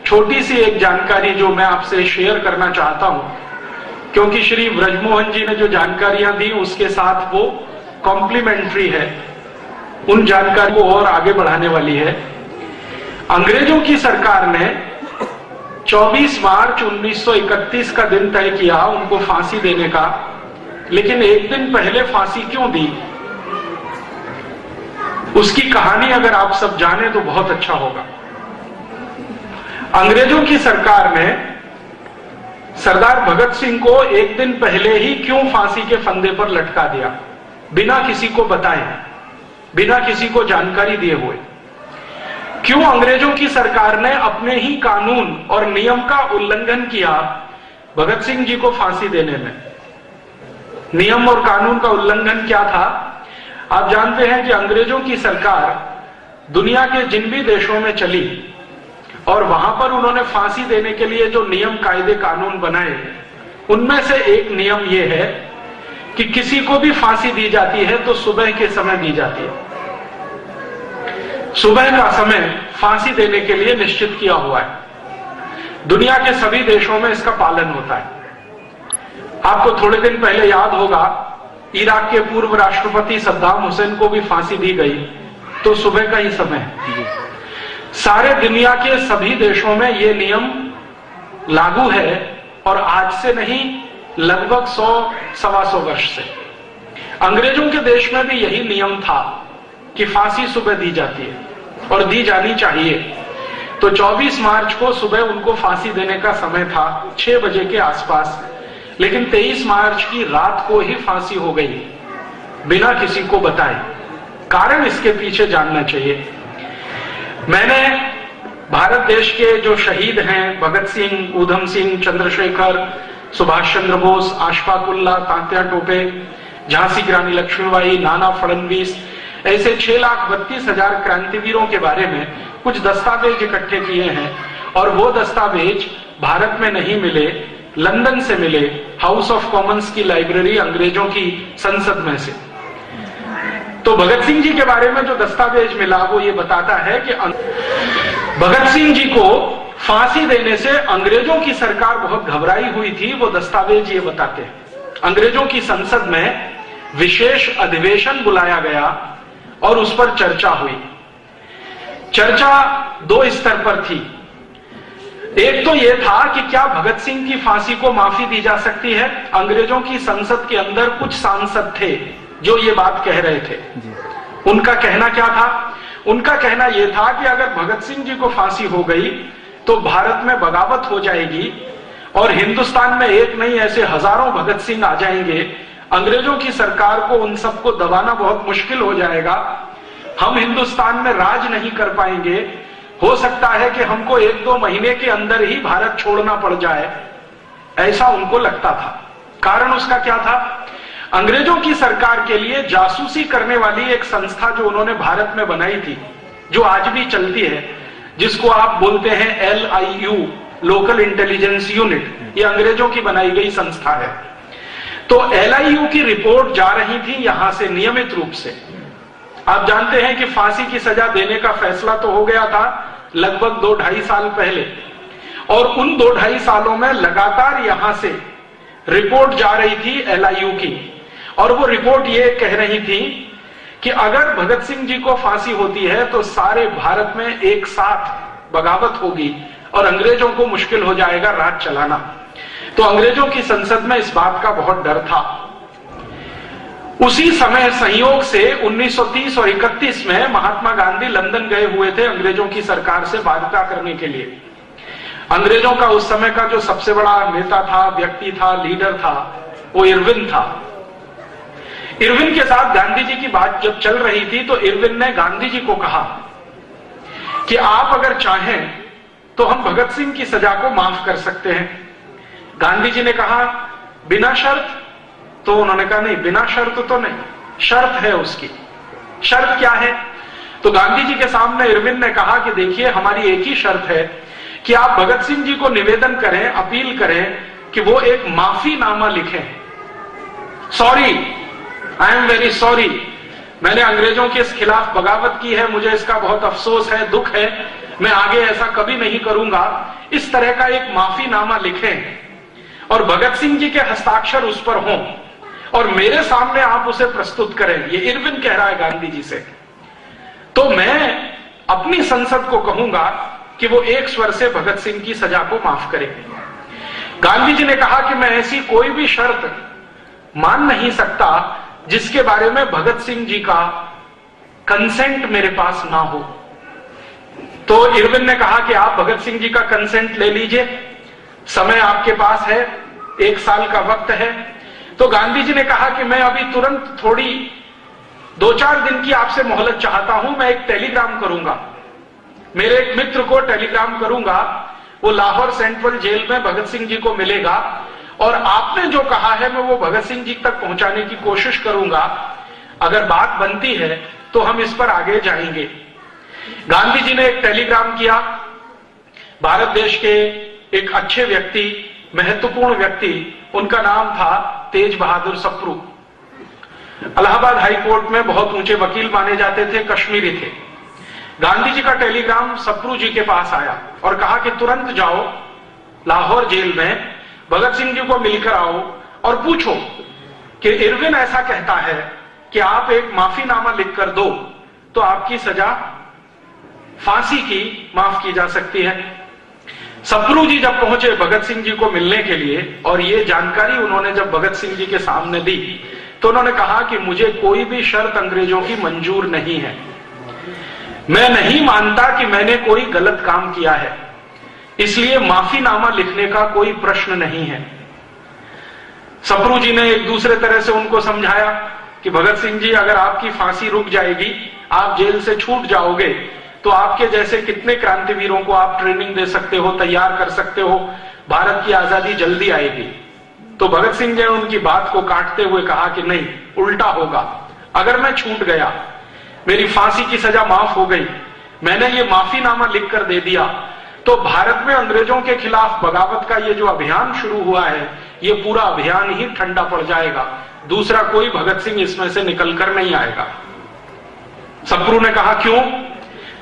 छोटी सी एक जानकारी जो मैं आपसे शेयर करना चाहता हूं, क्योंकि श्री ब्रजमोहन जी ने जो जानकारियां दी उसके साथ वो कॉम्प्लीमेंट्री है, उन जानकारी को और आगे बढ़ाने वाली है। अंग्रेजों की सरकार ने 24 मार्च 1931 का दिन तय किया उनको फांसी देने का, लेकिन एक दिन पहले फांसी क्यों दी, उसकी कहानी अगर आप सब जाने तो बहुत अच्छा होगा। अंग्रेजों की सरकार ने सरदार भगत सिंह को एक दिन पहले ही क्यों फांसी के फंदे पर लटका दिया, बिना किसी को बताए, बिना किसी को जानकारी दिए हुए? क्यों अंग्रेजों की सरकार ने अपने ही कानून और नियम का उल्लंघन किया भगत सिंह जी को फांसी देने में? नियम और कानून का उल्लंघन क्या था? आप जानते हैं कि अंग्रेजों की सरकार दुनिया के जिन भी देशों में चली और वहां पर उन्होंने फांसी देने के लिए जो नियम कायदे कानून बनाए, उनमें से एक नियम यह है कि किसी को भी फांसी दी जाती है तो सुबह के समय दी जाती है। सुबह का समय फांसी देने के लिए निश्चित किया हुआ है। दुनिया के सभी देशों में इसका पालन होता है। आपको थोड़े दिन पहले याद होगा, इराक के पूर्व राष्ट्रपति सद्दाम हुसैन को भी फांसी दी गई, तो सुबह का ही समय है। सारे दुनिया के सभी देशों में यह नियम लागू है, और आज से नहीं, लगभग 100-125 वर्ष से। अंग्रेजों के देश में भी यही नियम था कि फांसी सुबह दी जाती है और दी जानी चाहिए। तो 24 मार्च को सुबह उनको फांसी देने का समय था 6 बजे के आसपास, लेकिन 23 मार्च की रात को ही फांसी हो गई बिना किसी को बताए। कारण इसके पीछे जानना चाहिए। मैंने भारत देश के जो शहीद हैं, भगत सिंह, ऊधम सिंह, चंद्रशेखर, सुभाष चंद्र बोस, अशफाक उल्लाह, तात्या टोपे, झांसी की रानी लक्ष्मीबाई, नाना फडणवीस, ऐसे 6,32,000 क्रांतिवीरों के बारे में कुछ दस्तावेज इकट्ठे किए हैं, और वो दस्तावेज भारत में नहीं मिले, लंदन से मिले, हाउस ऑफ कॉमन्स की लाइब्रेरी, अंग्रेजों की संसद में से। तो भगत सिंह जी के बारे में जो दस्तावेज मिला वो ये बताता है कि भगत सिंह जी को फांसी देने से अंग्रेजों की सरकार बहुत घबराई हुई थी। वो दस्तावेज ये बताते हैं, अंग्रेजों की संसद में विशेष अधिवेशन बुलाया गया और उस पर चर्चा हुई। चर्चा 2 स्तर पर थी। एक तो यह था कि क्या भगत सिंह की फांसी को माफी दी जा सकती है। अंग्रेजों की संसद के अंदर कुछ सांसद थे जो ये बात कह रहे थे। उनका कहना क्या था? उनका कहना यह था कि अगर भगत सिंह जी को फांसी हो गई तो भारत में बगावत हो जाएगी और हिंदुस्तान में एक नहीं ऐसे हजारों भगत सिंह आ जाएंगे। अंग्रेजों की सरकार को उन सबको दबाना बहुत मुश्किल हो जाएगा। हम हिंदुस्तान में राज नहीं कर पाएंगे। हो सकता है कि हमको 1-2 महीने के अंदर ही भारत छोड़ना पड़ जाए, ऐसा उनको लगता था। कारण उसका क्या था? अंग्रेजों की सरकार के लिए जासूसी करने वाली एक संस्था जो उन्होंने भारत में बनाई थी, जो आज भी चलती है, जिसको आप बोलते हैं LIU, लोकल इंटेलिजेंस यूनिट, ये अंग्रेजों की बनाई गई संस्था है। तो LIU की रिपोर्ट जा रही थी यहां से नियमित रूप से। आप जानते हैं कि फांसी की सजा देने का फैसला तो हो गया था लगभग 2-2.5 साल पहले, और उन 2-2.5 सालों में लगातार यहां से रिपोर्ट जा रही थी LIU की, और वो रिपोर्ट ये कह रही थी कि अगर भगत सिंह जी को फांसी होती है तो सारे भारत में एक साथ बगावत होगी और अंग्रेजों को मुश्किल हो जाएगा राज चलाना। तो अंग्रेजों की संसद में इस बात का बहुत डर था। उसी समय संयोग से 1930 और 31 में महात्मा गांधी लंदन गए हुए थे अंग्रेजों की सरकार से वार्ता करने के लिए। अंग्रेजों का उस समय का जो सबसे बड़ा नेता था, व्यक्ति था, लीडर था, वो इरविन था। इरविन के साथ गांधी जी की बात जब चल रही थी तो इरविन ने गांधी जी को कहा कि आप अगर चाहें तो हम भगत सिंह की सजा को माफ कर सकते हैं। गांधी जी ने कहा बिना शर्त? तो उन्होंने कहा नहीं, बिना शर्त तो नहीं, शर्त है उसकी। शर्त क्या है? तो गांधी जी के सामने इरविन ने कहा कि देखिए, हमारी एक ही शर्त है कि आप भगत सिंह जी को निवेदन करें, अपील करें कि वो एक माफीनामा लिखें। Sorry, I am very sorry, मैंने अंग्रेजों के खिलाफ बगावत की है, मुझे इसका बहुत अफसोस है, दुख है, मैं आगे ऐसा कभी नहीं करूंगा, इस तरह का एक माफीनामा लिखें और भगत सिंह जी के हस्ताक्षर उस पर हों और मेरे सामने आप उसे प्रस्तुत करें। ये इरविन कह रहा है गांधी जी से। तो मैं अपनी संसद को कहूंगा कि वो एक स्वर से भगत सिंह की सजा को माफ करे। गांधी जी ने कहा कि मैं ऐसी कोई भी शर्त मान नहीं सकता जिसके बारे में भगत सिंह जी का कंसेंट मेरे पास ना हो। तो इरविन ने कहा कि आप भगत सिंह जी का कंसेंट ले लीजिए, समय आपके पास है, 1 साल का वक्त है। तो गांधी जी ने कहा कि मैं अभी तुरंत थोड़ी 2-4 दिन की आपसे मोहलत चाहता हूं, मैं एक टेलीग्राम करूंगा, मेरे एक मित्र को टेलीग्राम करूंगा, वो लाहौर सेंट्रल जेल में भगत सिंह जी को मिलेगा और आपने जो कहा है मैं वो भगत सिंह जी तक पहुंचाने की कोशिश करूंगा। अगर बात बनती है तो हम इस पर आगे जाएंगे। गांधी जी ने एक टेलीग्राम किया। भारत देश के एक अच्छे व्यक्ति, महत्वपूर्ण व्यक्ति, उनका नाम था तेज बहादुर सप्रू। इलाहाबाद हाई कोर्ट में बहुत ऊंचे वकील माने जाते थे, कश्मीरी थे। गांधी जी का टेलीग्राम सप्रू जी के पास आया और कहा कि तुरंत जाओ लाहौर जेल में, भगत सिंह जी को मिलकर आओ और पूछो कि इरविन ऐसा कहता है कि आप एक माफीनामा लिखकर दो तो आपकी सजा फांसी की माफ की जा सकती है। सप्रू जी जब पहुंचे भगत सिंह जी को मिलने के लिए और ये जानकारी उन्होंने जब भगत सिंह जी के सामने दी तो उन्होंने कहा कि मुझे कोई भी शर्त अंग्रेजों की मंजूर नहीं है, मैं नहीं मानता कि मैंने कोई गलत काम किया है, इसलिए माफीनामा लिखने का कोई प्रश्न नहीं है। सप्रू जी ने एक दूसरे तरह से उनको समझाया कि भगत सिंह जी, अगर आपकी फांसी रुक जाएगी, आप जेल से छूट जाओगे, तो आपके जैसे कितने क्रांतिवीरों को आप ट्रेनिंग दे सकते हो, तैयार कर सकते हो, भारत की आजादी जल्दी आएगी। तो भगत सिंह जी ने उनकी बात को काटते हुए कहा कि नहीं, उल्टा होगा। अगर मैं छूट गया, मेरी फांसी की सजा माफ हो गई, मैंने ये माफीनामा लिखकर दे दिया, तो भारत में अंग्रेजों के खिलाफ बगावत का ये जो अभियान शुरू हुआ है, ये पूरा अभियान ही ठंडा पड़ जाएगा, दूसरा कोई भगत सिंह इसमें से निकलकर नहीं आएगा। सप्रू ने कहा क्यों?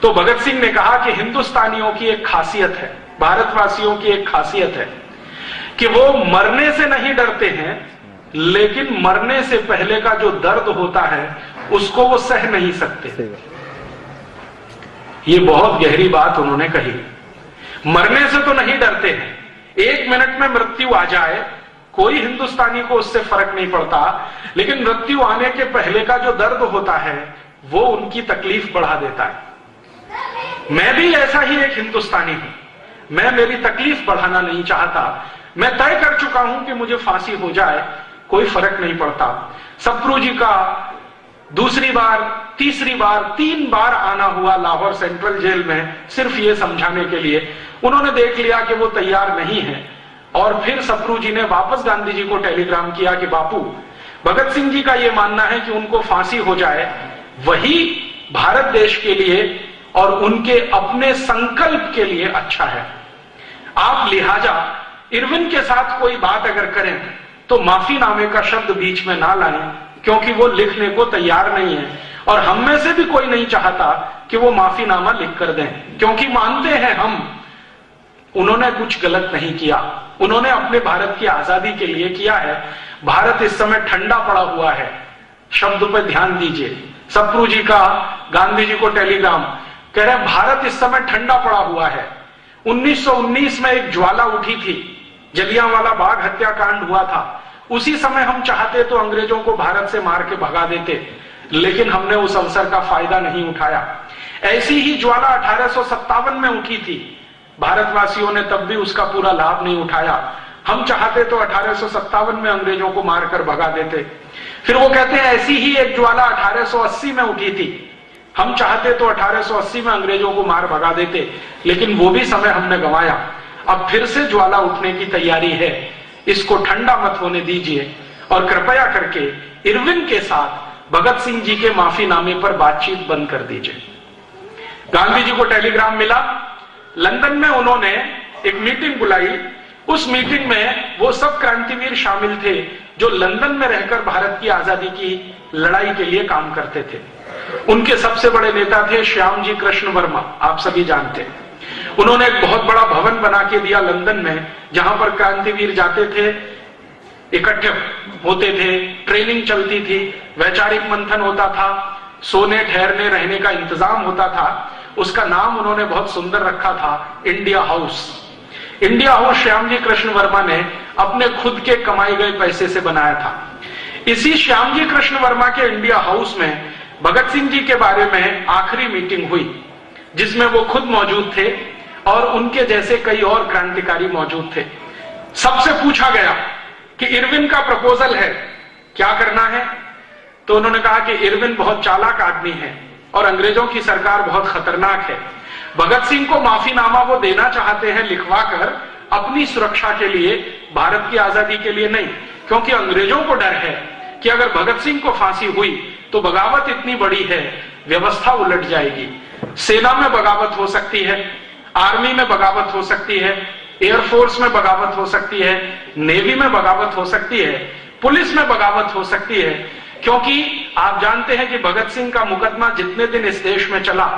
तो भगत सिंह ने कहा कि हिंदुस्तानियों की एक खासियत है, भारतवासियों की एक खासियत है कि वो मरने से नहीं डरते हैं, लेकिन मरने से पहले का जो दर्द होता है उसको वो सह नहीं सकते। ये बहुत गहरी बात उन्होंने कही। मरने से तो नहीं डरते हैं, 1 मिनट में मृत्यु आ जाए कोई हिंदुस्तानी को उससे फर्क नहीं पड़ता, लेकिन मृत्यु आने के पहले का जो दर्द होता है वो उनकी तकलीफ बढ़ा देता है। मैं भी ऐसा ही एक हिंदुस्तानी हूं, मैं मेरी तकलीफ बढ़ाना नहीं चाहता, मैं तय कर चुका हूं कि मुझे फांसी हो जाए, कोई फर्क नहीं पड़ता। सप्रू जी का दूसरी बार, तीसरी बार, 3 बार आना हुआ लाहौर सेंट्रल जेल में सिर्फ ये समझाने के लिए। उन्होंने देख लिया कि वो तैयार नहीं है और फिर सप्रू जी ने वापस गांधी जी को टेलीग्राम किया कि बापू, भगत सिंह जी का ये मानना है कि उनको फांसी हो जाए, वही भारत देश के लिए और उनके अपने संकल्प के लिए अच्छा है। आप लिहाजा इरविन के साथ कोई बात अगर करें तो माफीनामे का शब्द बीच में ना लाएं, क्योंकि वो लिखने को तैयार नहीं है और हम में से भी कोई नहीं चाहता कि वो माफीनामा लिख कर दें, क्योंकि मानते हैं हम उन्होंने कुछ गलत नहीं किया, उन्होंने अपने भारत की आजादी के लिए किया है। भारत इस समय ठंडा पड़ा हुआ है, शब्द पर ध्यान दीजिए। सप्रू जी का गांधी जी को टेलीग्राम कह रहे भारत इस समय ठंडा पड़ा हुआ है। 1919 में एक ज्वाला उठी थी, जलियांवाला बाग हत्याकांड हुआ था, उसी समय हम चाहते तो अंग्रेजों को भारत से मार के भगा देते, लेकिन हमने उस अवसर का फायदा नहीं उठाया। ऐसी ही ज्वाला 1857 में उठी थी, भारतवासियों ने तब भी उसका पूरा लाभ नहीं उठाया। हम चाहते तो 1857 में अंग्रेजों को मारकर भगा देते। फिर वो कहते हैं ऐसी ही एक ज्वाला 1880 में उठी थी, हम चाहते तो 1880 में अंग्रेजों को मार भगा देते, लेकिन वो भी समय हमने गंवाया। अब फिर से ज्वाला उठने की तैयारी है, इसको ठंडा मत होने दीजिए और कृपया करके इरविन के साथ भगत सिंह जी के माफीनामे पर बातचीत बंद कर दीजिए। गांधी जी को टेलीग्राम मिला, लंदन में उन्होंने एक मीटिंग बुलाई। उस मीटिंग में वो सब क्रांतिवीर शामिल थे जो लंदन में रहकर भारत की आजादी की लड़ाई के लिए काम करते थे। उनके सबसे बड़े नेता थे श्यामजी कृष्ण वर्मा, आप सभी जानते हैं। उन्होंने एक बहुत बड़ा भवन बना के दिया लंदन में, जहां पर क्रांतिवीर जाते थे, इकट्ठे होते थे, ट्रेनिंग चलती थी, वैचारिक मंथन होता था, सोने ठहरने रहने का इंतजाम होता था। उसका नाम उन्होंने बहुत सुंदर रखा था, India house. India house Shyamji Krishna Verma ने अपने खुद के कमाए गए पैसे से बनाया था। इसी श्यामजी कृष्ण वर्मा के इंडिया हाउस में भगत सिंह जी के बारे में आखिरी मीटिंग हुई, जिसमें वो खुद मौजूद थे और उनके जैसे कई और क्रांतिकारी मौजूद थे। सबसे पूछा गया कि इरविन का प्रपोजल है, क्या करना है? तो उन्होंने कहा कि इरविन बहुत चालाक आदमी है और अंग्रेजों की सरकार बहुत खतरनाक है। भगत सिंह को माफीनामा वो देना चाहते हैं लिखवाकर, अपनी सुरक्षा के लिए, भारत की आजादी के लिए नहीं, क्योंकि अंग्रेजों को डर है कि अगर भगत सिंह को फांसी हुई तो बगावत इतनी बड़ी है, व्यवस्था उलट जाएगी। सेना में बगावत हो सकती है, आर्मी में बगावत हो सकती है, एयरफोर्स में बगावत हो सकती है, नेवी में बगावत हो सकती है, पुलिस में बगावत हो सकती है, क्योंकि आप जानते हैं कि भगत सिंह का मुकदमा जितने दिन इस देश में चला,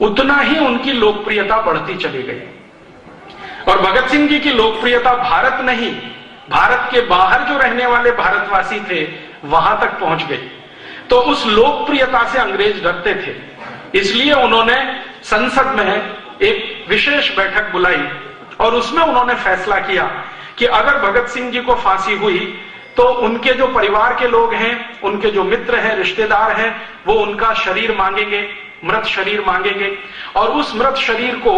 उतना ही उनकी लोकप्रियता बढ़ती चली गई। और भगत सिंह जी की लोकप्रियता भारत नहीं, भारत के बाहर जो रहने वाले भारतवासी थे, वहां तक पहुंच गई। तो उस लोकप्रियता से अंग्रेज डरते थे, इसलिए उन्होंने संसद में एक विशेष बैठक बुलाई और उसमें उन्होंने फैसला किया कि अगर भगत सिंह जी को फांसी हुई तो उनके जो परिवार के लोग हैं, उनके जो मित्र हैं, रिश्तेदार हैं, वो उनका शरीर मांगेंगे, मृत शरीर मांगेंगे, और उस मृत शरीर को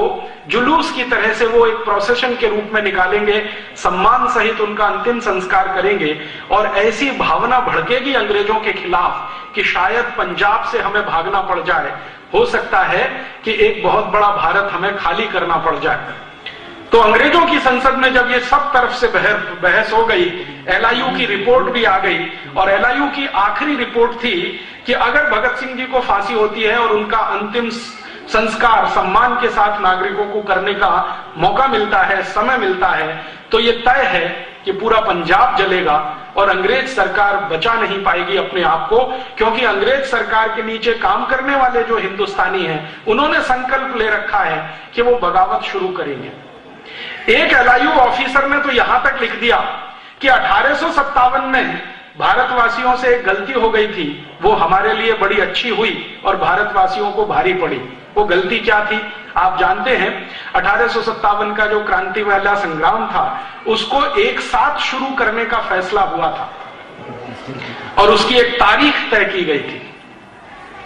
जुलूस की तरह से वो एक प्रोसेशन के रूप में निकालेंगे, सम्मान सहित उनका अंतिम संस्कार करेंगे। और ऐसी भावना भड़केगी अंग्रेजों के खिलाफ कि शायद पंजाब से हमें भागना पड़ जाए, हो सकता है कि एक बहुत बड़ा भारत हमें खाली करना पड़ जाए। तो अंग्रेजों की संसद में जब ये सब तरफ से बहस हो गई, एलआईयू की रिपोर्ट भी आ गई, और एलआईयू की आखिरी रिपोर्ट थी कि अगर भगत सिंह जी को फांसी होती है और उनका अंतिम संस्कार सम्मान के साथ नागरिकों को करने का मौका मिलता है, समय मिलता है, तो ये तय है कि पूरा पंजाब जलेगा और अंग्रेज सरकार बचा नहीं पाएगी अपने आप को, क्योंकि अंग्रेज सरकार के नीचे काम करने वाले जो हिंदुस्तानी हैं, उन्होंने संकल्प ले रखा है कि वो बगावत शुरू करेंगे। एक एलआईयू ऑफिसर ने तो यहां तक लिख दिया कि 1857 में भारतवासियों से एक गलती हो गई थी, वो हमारे लिए बड़ी अच्छी हुई और भारतवासियों को भारी पड़ी। वो गलती क्या थी आप जानते हैं? 1857 का जो क्रांति वाला संग्राम था, उसको एक साथ शुरू करने का फैसला हुआ था और उसकी एक तारीख तय की गई थी,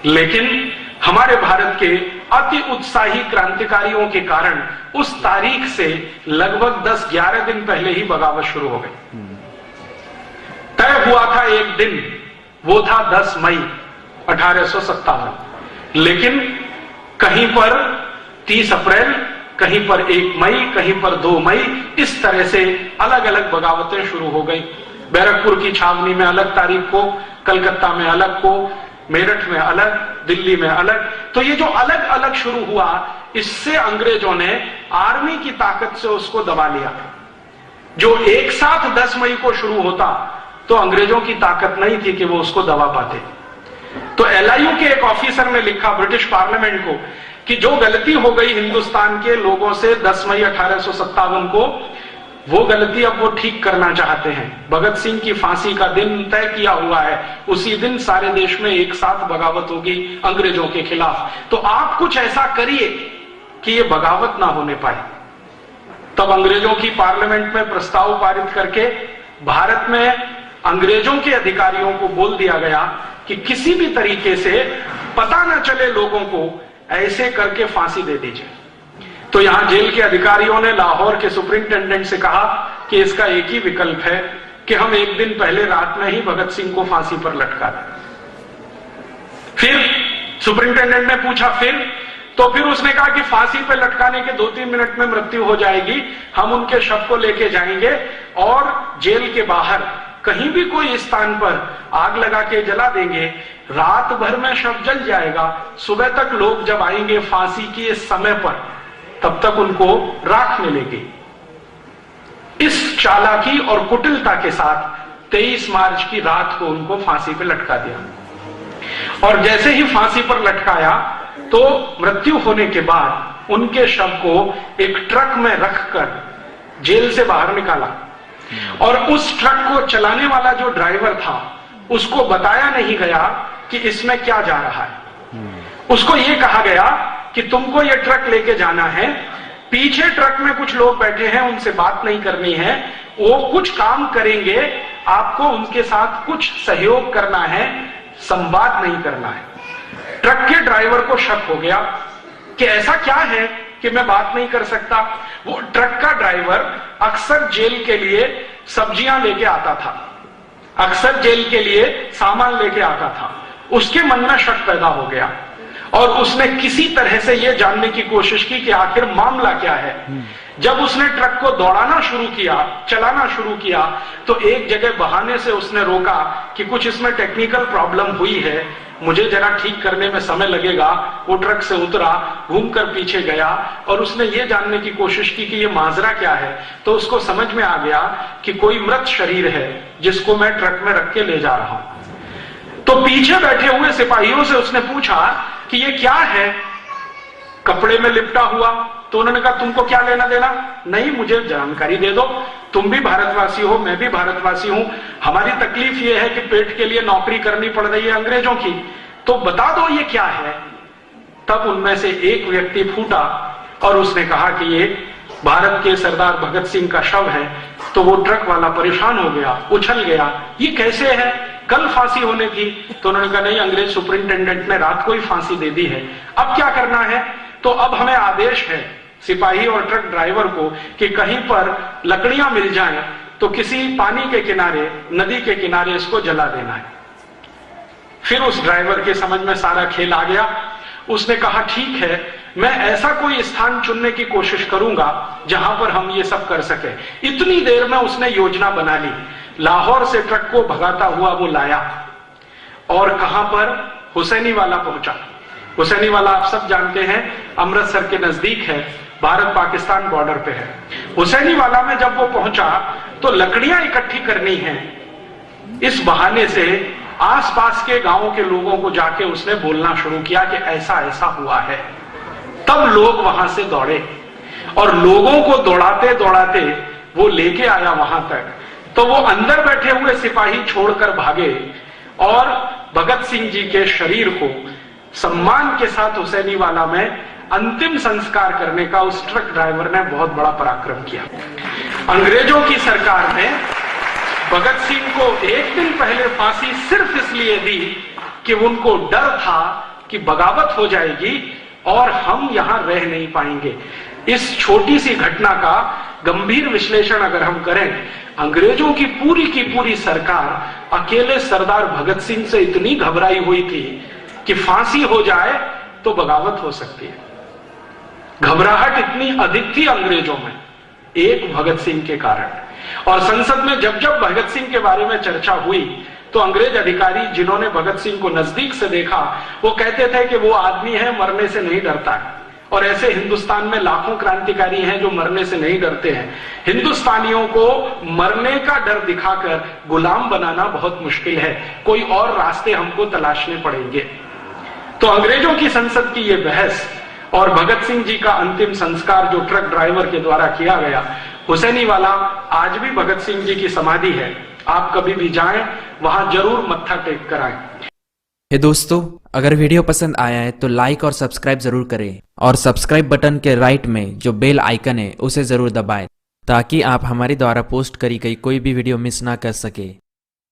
लेकिन हमारे भारत के अति उत्साही क्रांतिकारियों के कारण उस तारीख से लगभग 10-11 दिन पहले ही बगावत शुरू हो गई। तय हुआ था एक दिन, वो था 10 मई 1857, लेकिन कहीं पर 30 अप्रैल, कहीं पर 1 मई, कहीं पर 2 मई, इस तरह से अलग अलग बगावतें शुरू हो गई। बैरकपुर की छावनी में अलग तारीख को, कलकत्ता में अलग को, मेरठ में अलग, दिल्ली में अलग। तो ये जो अलग अलग शुरू हुआ, इससे अंग्रेजों ने आर्मी की ताकत से उसको दबा लिया। जो एक साथ 10 मई को शुरू होता तो अंग्रेजों की ताकत नहीं थी कि वो उसको दबा पाते। तो एलआईयू के एक ऑफिसर ने लिखा ब्रिटिश पार्लियामेंट को कि जो गलती हो गई हिंदुस्तान के लोगों से 10 मई 1857 को, वो गलती अब वो ठीक करना चाहते हैं। भगत सिंह की फांसी का दिन तय किया हुआ है, उसी दिन सारे देश में एक साथ बगावत होगी अंग्रेजों के खिलाफ। तो आप कुछ ऐसा करिए कि ये बगावत ना होने पाए। तब अंग्रेजों की पार्लियामेंट में प्रस्ताव पारित करके भारत में अंग्रेजों के अधिकारियों को बोल दिया गया कि किसी भी तरीके से पता न चले लोगों को, ऐसे करके फांसी दे दीजिए। तो यहां जेल के अधिकारियों ने लाहौर के सुपरिंटेंडेंट से कहा कि इसका एक ही विकल्प है कि हम एक दिन पहले रात में ही भगत सिंह को फांसी पर लटका दें। फिर सुपरिंटेंडेंट ने पूछा तो फिर उसने कहा कि फांसी पर लटकाने के 2-3 मिनट में मृत्यु हो जाएगी, हम उनके शव को लेके जाएंगे और जेल के बाहर कहीं भी कोई स्थान पर आग लगा के जला देंगे, रात भर में शव जल जाएगा, सुबह तक लोग जब आएंगे फांसी के समय पर, तब तक उनको राख मिलेगी। इस चालाकी और कुटिलता के साथ 23 मार्च की रात को उनको फांसी पर लटका दिया। और जैसे ही फांसी पर लटकाया तो मृत्यु होने के बाद उनके शव को एक ट्रक में रखकर जेल से बाहर निकाला। और उस ट्रक को चलाने वाला जो ड्राइवर था उसको बताया नहीं गया कि इसमें क्या जा रहा है। उसको यह कहा गया कि तुमको ये ट्रक लेके जाना है, पीछे ट्रक में कुछ लोग बैठे हैं, उनसे बात नहीं करनी है, वो कुछ काम करेंगे, आपको उनके साथ कुछ सहयोग करना है, संवाद नहीं करना है। ट्रक के ड्राइवर को शक हो गया कि ऐसा क्या है कि मैं बात नहीं कर सकता। वो ट्रक का ड्राइवर अक्सर जेल के लिए सब्जियां लेके आता था, अक्सर जेल के लिए सामान लेके आता था। उसके मन में शक पैदा हो गया और उसने किसी तरह से यह जानने की कोशिश की कि आखिर मामला क्या है। जब उसने ट्रक को दौड़ाना शुरू किया, चलाना शुरू किया, तो एक जगह बहाने से उसने रोका कि कुछ इसमें टेक्निकल प्रॉब्लम हुई है, मुझे जरा ठीक करने में समय लगेगा। वो ट्रक से उतरा, घूमकर पीछे गया और उसने ये जानने की कोशिश की कि ये माजरा क्या है। तो उसको समझ में आ गया कि कोई मृत शरीर है जिसको मैं ट्रक में रख के ले जा रहा हूं। तो पीछे बैठे हुए सिपाहियों से उसने पूछा कि ये क्या है, कपड़े में लिपटा हुआ। तो उन्होंने कहा तुमको क्या लेना देना, नहीं मुझे जानकारी दे दो, तुम भी भारतवासी हो, मैं भी भारतवासी हूं, हमारी तकलीफ ये है कि पेट के लिए नौकरी करनी पड़ रही है अंग्रेजों की, तो बता दो ये क्या है। तब उनमें से एक व्यक्ति फूटा और उसने कहा कि ये भारत के सरदार भगत सिंह का शव है। तो वो ट्रक वाला परेशान हो गया, उछल गया, ये कैसे है, कल फांसी होने थी। तो उन्होंने कहा नहीं, अंग्रेज सुपरिंटेंडेंट ने रात को ही फांसी दे दी है, अब क्या करना है। तो अब हमें आदेश है सिपाही और ट्रक ड्राइवर को कि कहीं पर लकड़ियां मिल जाएं तो किसी पानी के किनारे, नदी के किनारे इसको जला देना है। फिर उस ड्राइवर के समझ में सारा खेल आ गया। उसने कहा ठीक है, मैं ऐसा कोई स्थान चुनने की कोशिश करूंगा जहां पर हम ये सब कर सके। इतनी देर में उसने योजना बना ली। लाहौर से ट्रक को भगाता हुआ वो लाया और कहां पर, हुसैनी वाला पहुंचा। हुसैनी वाला आप सब जानते हैं, अमृतसर के नजदीक है, भारत पाकिस्तान बॉर्डर पे है। हुसैनी वाला में जब वो पहुंचा तो लकड़ियां इकट्ठी करनी है, इस बहाने से आसपास के गांवों के लोगों को जाके उसने बोलना शुरू किया कि ऐसा ऐसा हुआ है। तब लोग वहां से दौड़े और लोगों को दौड़ाते दौड़ाते वो लेके आया वहां तक। तो वो अंदर बैठे हुए सिपाही छोड़कर भागे और भगत सिंह जी के शरीर को सम्मान के साथ हुसैनी वाला में अंतिम संस्कार करने का उस ट्रक ड्राइवर ने बहुत बड़ा पराक्रम किया। अंग्रेजों की सरकार ने भगत सिंह को एक दिन पहले फांसी सिर्फ इसलिए दी कि उनको डर था कि बगावत हो जाएगी और हम यहां रह नहीं पाएंगे। इस छोटी सी घटना का गंभीर विश्लेषण अगर हम करें, अंग्रेजों की पूरी सरकार अकेले सरदार भगत सिंह से इतनी घबराई हुई थी कि फांसी हो जाए तो बगावत हो सकती है। घबराहट इतनी अधिक थी अंग्रेजों में एक भगत सिंह के कारण। और संसद में जब जब भगत सिंह के बारे में चर्चा हुई तो अंग्रेज अधिकारी जिन्होंने भगत सिंह को नजदीक से देखा वो कहते थे कि वो आदमी है, मरने से नहीं डरता है। और ऐसे हिंदुस्तान में लाखों क्रांतिकारी हैं जो मरने से नहीं डरते हैं। हिंदुस्तानियों को मरने का डर दिखाकर गुलाम बनाना बहुत मुश्किल है, कोई और रास्ते हमको तलाशने पड़ेंगे। तो अंग्रेजों की संसद की यह बहस और भगत सिंह जी का अंतिम संस्कार जो ट्रक ड्राइवर के द्वारा किया गया, हुसैनी वाला आज भी भगत सिंह जी की समाधि है, आप कभी भी जाएं वहां जरूर मत्था टेक कर आएं। हे दोस्तों, अगर वीडियो पसंद आया है तो लाइक और सब्सक्राइब जरूर करें और सब्सक्राइब बटन के राइट में जो बेल आइकन है उसे जरूर दबाएं ताकि आप हमारे द्वारा पोस्ट करी गई कोई भी वीडियो मिस ना कर सके।